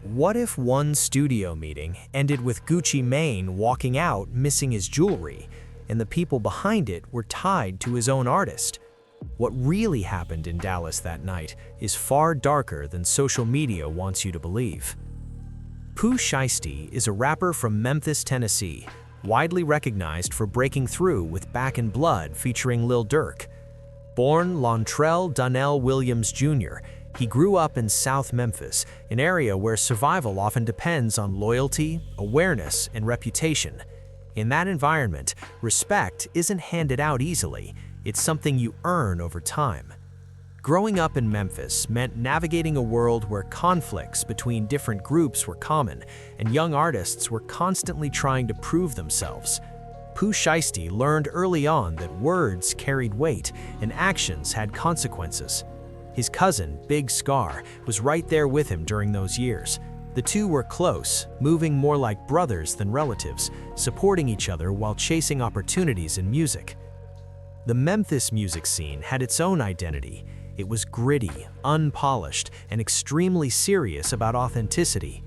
What if one studio meeting ended with Gucci Mane walking out missing his jewelry, and the people behind it were tied to his own artist? What really happened in Dallas that night is far darker than social media wants you to believe. Pooh Shiesty is a rapper from Memphis, Tennessee, widely recognized for breaking through with Back in Blood featuring Lil Durk. Born Lontrell Donnell Williams Jr., he grew up in South Memphis, an area where survival often depends on loyalty, awareness, and reputation. In that environment, respect isn't handed out easily, it's something you earn over time. Growing up in Memphis meant navigating a world where conflicts between different groups were common, and young artists were constantly trying to prove themselves. Pooh Shiesty learned early on that words carried weight and actions had consequences. His cousin, Big Scar, was right there with him during those years. The two were close, moving more like brothers than relatives, supporting each other while chasing opportunities in music. The Memphis music scene had its own identity. It was gritty, unpolished, and extremely serious about authenticity.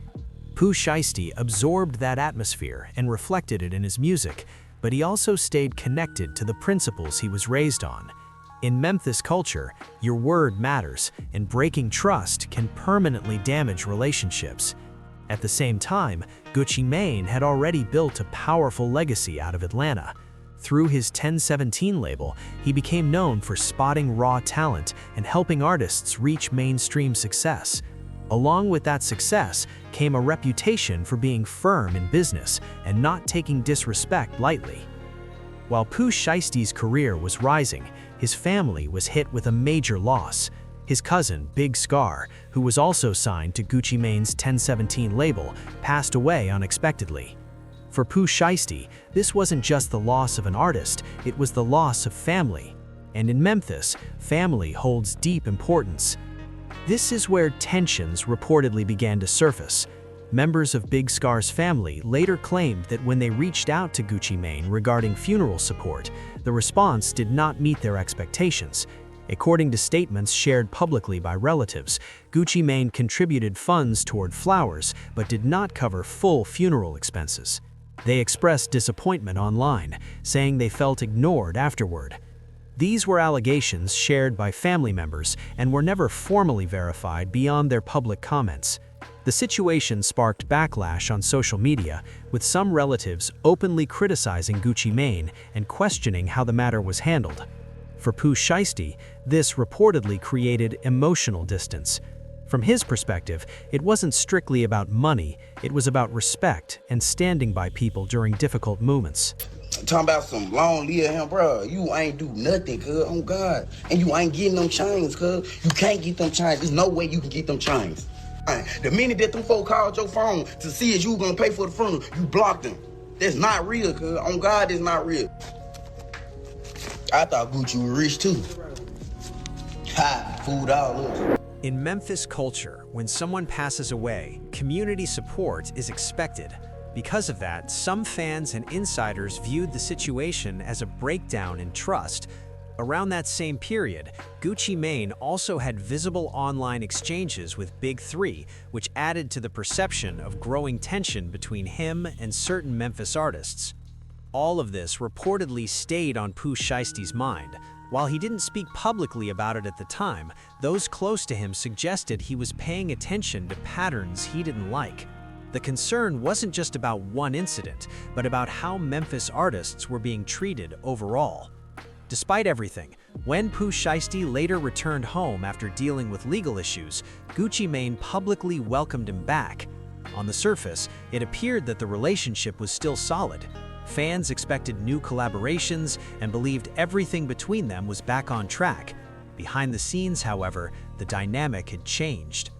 Pooh Shiesty absorbed that atmosphere and reflected it in his music, but he also stayed connected to the principles he was raised on. In Memphis culture, your word matters, and breaking trust can permanently damage relationships. At the same time, Gucci Mane had already built a powerful legacy out of Atlanta. Through his 1017 label, he became known for spotting raw talent and helping artists reach mainstream success. Along with that success came a reputation for being firm in business and not taking disrespect lightly. While Pooh Shiesty's career was rising, his family was hit with a major loss. His cousin, Big Scar, who was also signed to Gucci Mane's 1017 label, passed away unexpectedly. For Pooh Shiesty, this wasn't just the loss of an artist, it was the loss of family. And in Memphis, family holds deep importance. This is where tensions reportedly began to surface. Members of Big Scar's family later claimed that when they reached out to Gucci Mane regarding funeral support, the response did not meet their expectations. According to statements shared publicly by relatives, Gucci Mane contributed funds toward flowers but did not cover full funeral expenses. They expressed disappointment online, saying they felt ignored afterward. These were allegations shared by family members and were never formally verified beyond their public comments. The situation sparked backlash on social media, with some relatives openly criticizing Gucci Mane and questioning how the matter was handled. For Pooh Shiesty, this reportedly created emotional distance. From his perspective, it wasn't strictly about money, it was about respect and standing by people during difficult moments. Talking about some long live him, bro. You ain't do nothing, cuz, on God. And you ain't getting them chains, cuz. You can't get them chains. There's no way you can get them chains. The minute that them folk called your phone to see if you were gonna pay for the funeral, you blocked them. That's not real, cuz. On God, that's not real. I thought Gucci was rich too. Ha, food all up. In Memphis culture, when someone passes away, community support is expected. Because of that, some fans and insiders viewed the situation as a breakdown in trust. Around that same period, Gucci Mane also had visible online exchanges with Big Three, which added to the perception of growing tension between him and certain Memphis artists. All of this reportedly stayed on Pooh Shiesty's mind. While he didn't speak publicly about it at the time, those close to him suggested he was paying attention to patterns he didn't like. The concern wasn't just about one incident, but about how Memphis artists were being treated overall. Despite everything, when Pooh Shiesty later returned home after dealing with legal issues, Gucci Mane publicly welcomed him back. On the surface, it appeared that the relationship was still solid. Fans expected new collaborations and believed everything between them was back on track. Behind the scenes, however, the dynamic had changed.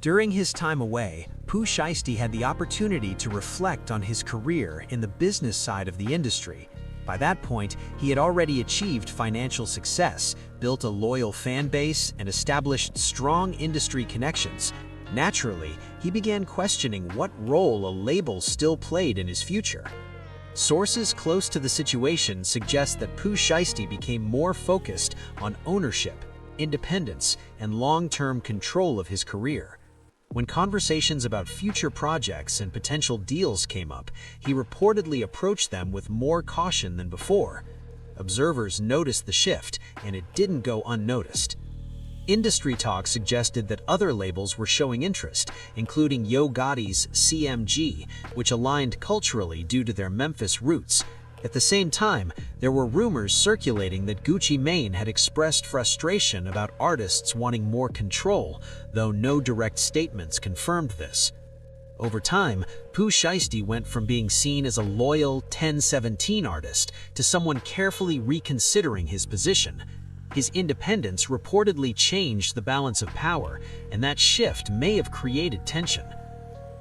During his time away, Pooh Shiesty had the opportunity to reflect on his career in the business side of the industry. By that point, he had already achieved financial success, built a loyal fan base, and established strong industry connections. Naturally, he began questioning what role a label still played in his future. Sources close to the situation suggest that Pooh Shiesty became more focused on ownership, independence, and long-term control of his career. When conversations about future projects and potential deals came up, he reportedly approached them with more caution than before. Observers noticed the shift, and it didn't go unnoticed. Industry talk suggested that other labels were showing interest, including Yo Gotti's CMG, which aligned culturally due to their Memphis roots. At the same time, there were rumors circulating that Gucci Mane had expressed frustration about artists wanting more control, though no direct statements confirmed this. Over time, Pooh Shiesty went from being seen as a loyal 1017 artist to someone carefully reconsidering his position. His independence reportedly changed the balance of power, and that shift may have created tension.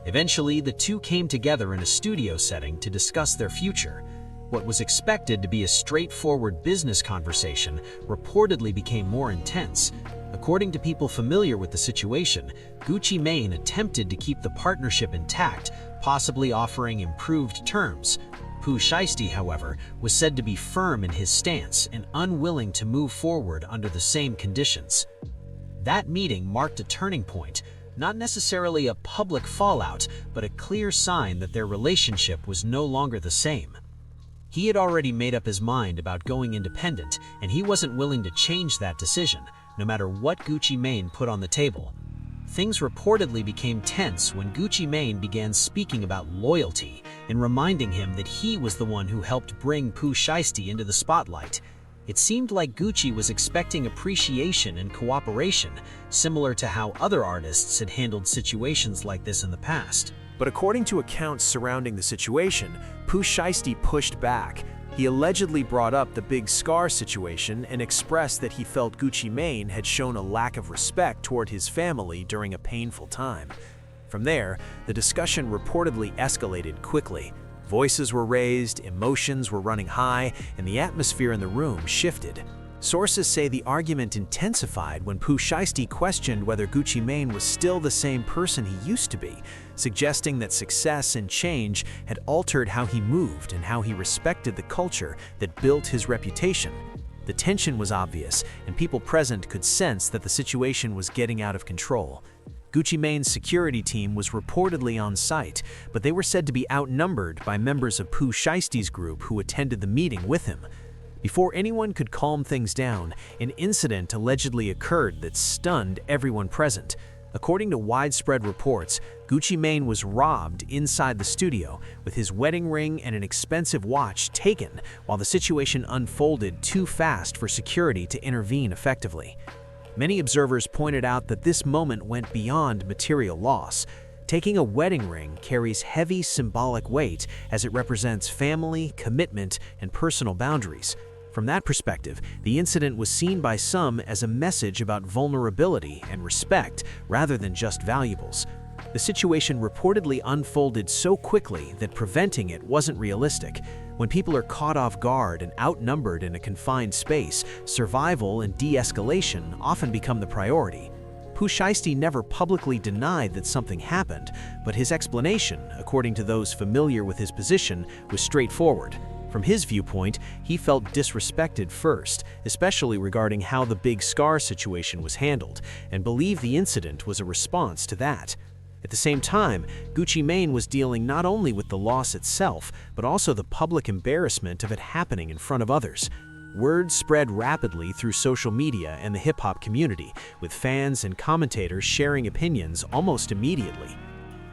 Eventually, the two came together in a studio setting to discuss their future. What was expected to be a straightforward business conversation reportedly became more intense. According to people familiar with the situation, Gucci Mane attempted to keep the partnership intact, possibly offering improved terms. Pooh Shiesty, however, was said to be firm in his stance and unwilling to move forward under the same conditions. That meeting marked a turning point, not necessarily a public fallout, but a clear sign that their relationship was no longer the same. He had already made up his mind about going independent, and he wasn't willing to change that decision, no matter what Gucci Mane put on the table. Things reportedly became tense when Gucci Mane began speaking about loyalty and reminding him that he was the one who helped bring Pooh Shiesty into the spotlight. It seemed like Gucci was expecting appreciation and cooperation, similar to how other artists had handled situations like this in the past. But according to accounts surrounding the situation, Pooh Shiesty pushed back. He allegedly brought up the Big Scar situation and expressed that he felt Gucci Mane had shown a lack of respect toward his family during a painful time. From there, the discussion reportedly escalated quickly. Voices were raised, emotions were running high, and the atmosphere in the room shifted. Sources say the argument intensified when Pooh Shiesty questioned whether Gucci Mane was still the same person he used to be, suggesting that success and change had altered how he moved and how he respected the culture that built his reputation. The tension was obvious, and people present could sense that the situation was getting out of control. Gucci Mane's security team was reportedly on site, but they were said to be outnumbered by members of Pooh Shiesty's group who attended the meeting with him. Before anyone could calm things down, an incident allegedly occurred that stunned everyone present. According to widespread reports, Gucci Mane was robbed inside the studio, with his wedding ring and an expensive watch taken, while the situation unfolded too fast for security to intervene effectively. Many observers pointed out that this moment went beyond material loss. Taking a wedding ring carries heavy symbolic weight as it represents family, commitment, and personal boundaries. From that perspective, the incident was seen by some as a message about vulnerability and respect rather than just valuables. The situation reportedly unfolded so quickly that preventing it wasn't realistic. When people are caught off guard and outnumbered in a confined space, survival and de-escalation often become the priority. Pooh Shiesty never publicly denied that something happened, but his explanation, according to those familiar with his position, was straightforward. From his viewpoint, he felt disrespected first, especially regarding how the Big Scar situation was handled, and believed the incident was a response to that. At the same time, Gucci Mane was dealing not only with the loss itself, but also the public embarrassment of it happening in front of others. Word spread rapidly through social media and the hip-hop community, with fans and commentators sharing opinions almost immediately.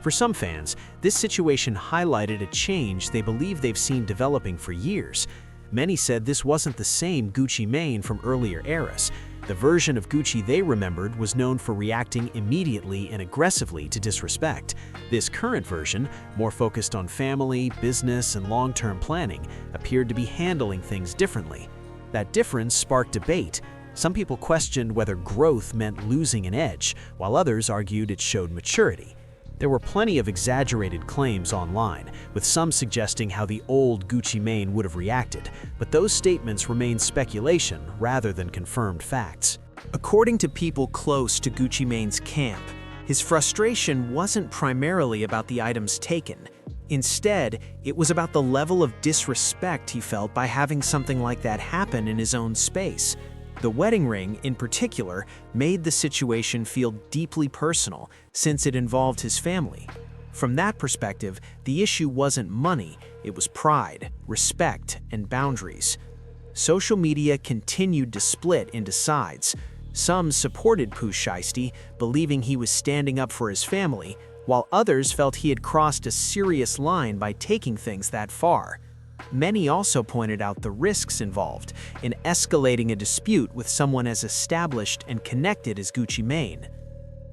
For some fans, this situation highlighted a change they believe they've seen developing for years. Many said this wasn't the same Gucci Mane from earlier eras. The version of Gucci they remembered was known for reacting immediately and aggressively to disrespect. This current version, more focused on family, business, and long-term planning, appeared to be handling things differently. That difference sparked debate. Some people questioned whether growth meant losing an edge, while others argued it showed maturity. There were plenty of exaggerated claims online, with some suggesting how the old Gucci Mane would have reacted, but those statements remain speculation rather than confirmed facts. According to people close to Gucci Mane's camp, his frustration wasn't primarily about the items taken. Instead, it was about the level of disrespect he felt by having something like that happen in his own space. The wedding ring, in particular, made the situation feel deeply personal since it involved his family. From that perspective, the issue wasn't money, it was pride, respect, and boundaries. Social media continued to split into sides. Some supported Pooh Shiesty, believing he was standing up for his family, while others felt he had crossed a serious line by taking things that far. Many also pointed out the risks involved in escalating a dispute with someone as established and connected as Gucci Mane.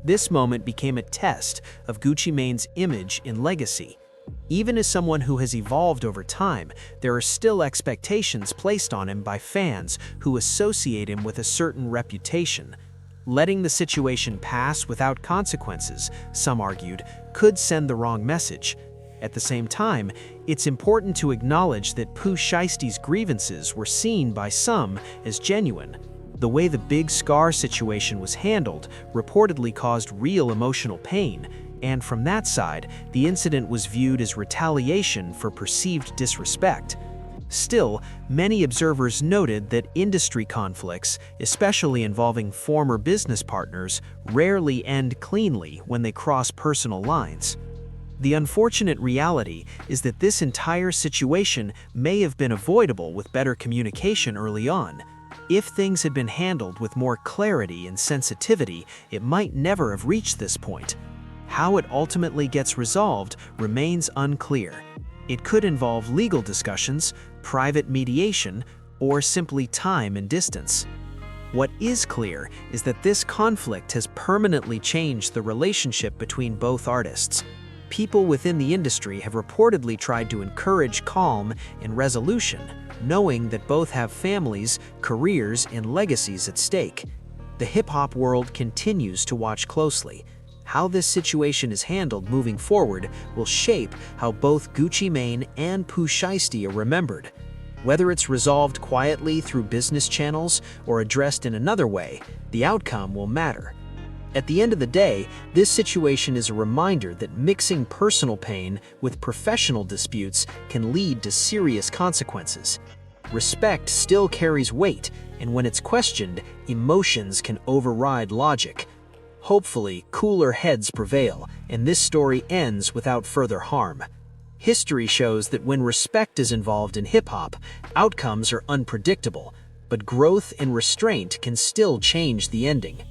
This moment became a test of Gucci Mane's image and legacy. Even as someone who has evolved over time, there are still expectations placed on him by fans who associate him with a certain reputation. Letting the situation pass without consequences, some argued, could send the wrong message. At the same time, it's important to acknowledge that Pooh Shiesty's grievances were seen by some as genuine. The way the big scar situation was handled reportedly caused real emotional pain, and from that side, the incident was viewed as retaliation for perceived disrespect. Still, many observers noted that industry conflicts, especially involving former business partners, rarely end cleanly when they cross personal lines. The unfortunate reality is that this entire situation may have been avoidable with better communication early on. If things had been handled with more clarity and sensitivity, it might never have reached this point. How it ultimately gets resolved remains unclear. It could involve legal discussions, private mediation, or simply time and distance. What is clear is that this conflict has permanently changed the relationship between both artists. People within the industry have reportedly tried to encourage calm and resolution, knowing that both have families, careers, and legacies at stake. The hip-hop world continues to watch closely. How this situation is handled moving forward will shape how both Gucci Mane and Pooh Shiesty are remembered. Whether it's resolved quietly through business channels or addressed in another way, the outcome will matter. At the end of the day, this situation is a reminder that mixing personal pain with professional disputes can lead to serious consequences. Respect still carries weight, and when it's questioned, emotions can override logic. Hopefully, cooler heads prevail, and this story ends without further harm. History shows that when respect is involved in hip-hop, outcomes are unpredictable, but growth and restraint can still change the ending.